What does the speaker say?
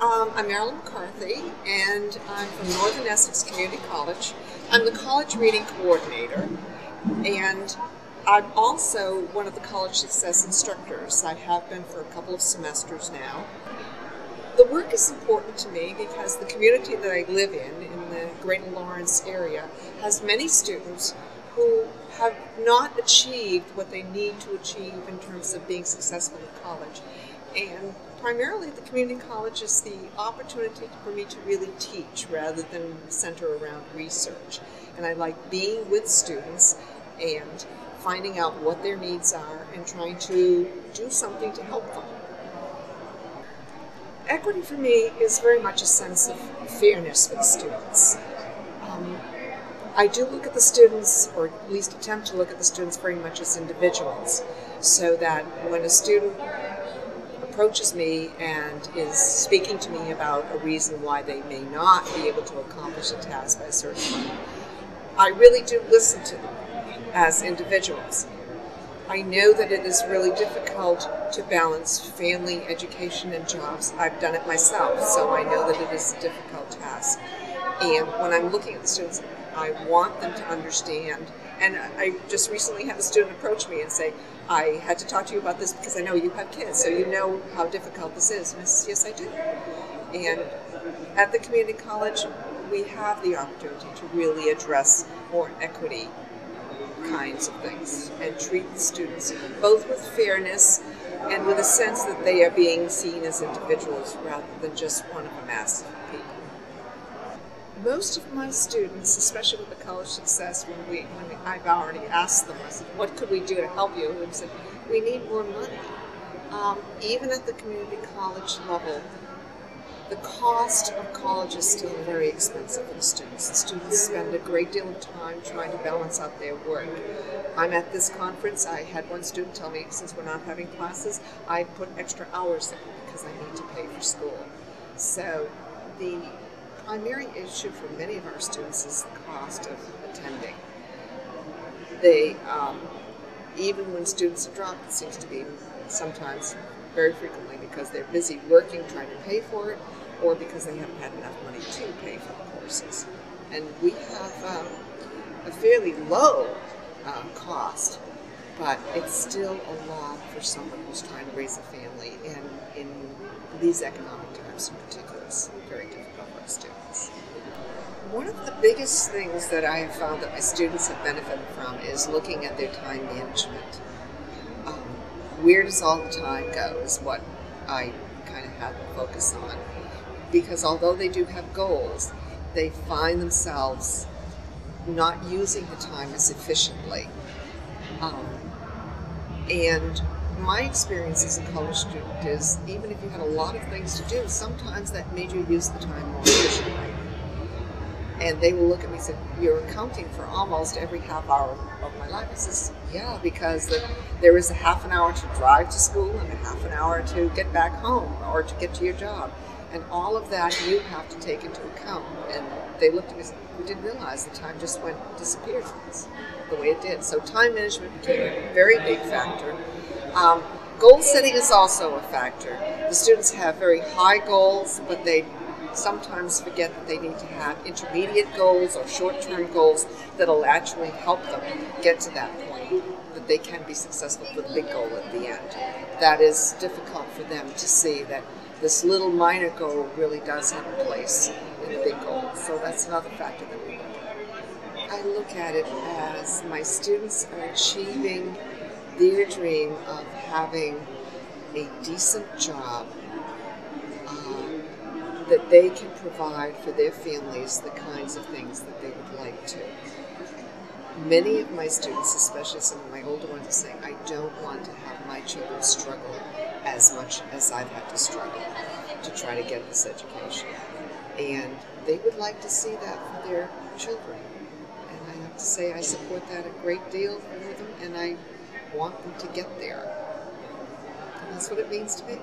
I'm Marilyn McCarthy, and I'm from Northern Essex Community College. I'm the college reading coordinator, and I'm also one of the college success instructors. I have been for a couple of semesters now. The work is important to me because the community that I live in the Greater Lawrence area, has many students who have not achieved what they need to achieve in terms of being successful in college. And primarily the community college is the opportunity for me to really teach rather than center around research. And I like being with students and finding out what their needs are and trying to do something to help them. Equity for me is very much a sense of fairness for the students. I do look at the students, or at least attempt to look at the students very much as individuals, so that when a student approaches me and is speaking to me about a reason why they may not be able to accomplish a task by a certain time, I really do listen to them as individuals. I know that it is really difficult to balance family, education, and jobs. I've done it myself, so I know that it is a difficult task. And when I'm looking at the students, I want them to understand. And I just recently had a student approach me and say, I had to talk to you about this because I know you have kids, so you know how difficult this is. And I said, yes, I do. And at the community college, we have the opportunity to really address more equity kinds of things and treat the students both with fairness and with a sense that they are being seen as individuals rather than just one of a mass of people. Most of my students, especially with the college success, when I've already asked them, I said, what could we do to help you? And they said, we need more money. Even at the community college level, the cost of college is still very expensive for the students. The students spend a great deal of time trying to balance out their work. I'm at this conference. I had one student tell me, since we're not having classes, I put extra hours in because I need to pay for school. So the primary issue for many of our students is the cost of attending. They, even when students are dropped, it seems to be sometimes, very frequently, because they're busy working, trying to pay for it, or because they haven't had enough money to pay for the courses. And we have a fairly low cost, but it's still a lot for someone who's trying to raise a family, and in these economic times in particular, it's very difficult for our students. One of the biggest things that I have found that my students have benefited from is looking at their time management. Where does all the time go is what I kind of have to focus on. Because although they do have goals, they find themselves not using the time as efficiently. And my experience as a college student is, even if you had a lot of things to do, sometimes that made you use the time more efficiently. And they will look at me and say, you're accounting for almost every half hour of my life. I says, yeah, because there is a half an hour to drive to school and a half an hour to get back home or to get to your job. And all of that you have to take into account. And they looked at me and said, we didn't realize the time just disappeared the way it did. So time management became a very big factor. Goal setting is also a factor. The students have very high goals, but they sometimes forget that they need to have intermediate goals or short-term goals that'll actually help them get to that point, that they can be successful for the big goal at the end. That is difficult for them to see that this little minor goal really does have a place in the big goal. So that's another factor that we look at. I look at it as my students are achieving their dream of having a decent job, that they can provide for their families the kinds of things that they would like to. Many of my students, especially some of my older ones, are saying, I don't want to have my children struggle as much as I've had to struggle to try to get this education. And they would like to see that for their children. And I have to say I support that a great deal for them, and I want them to get there. And that's what it means to me.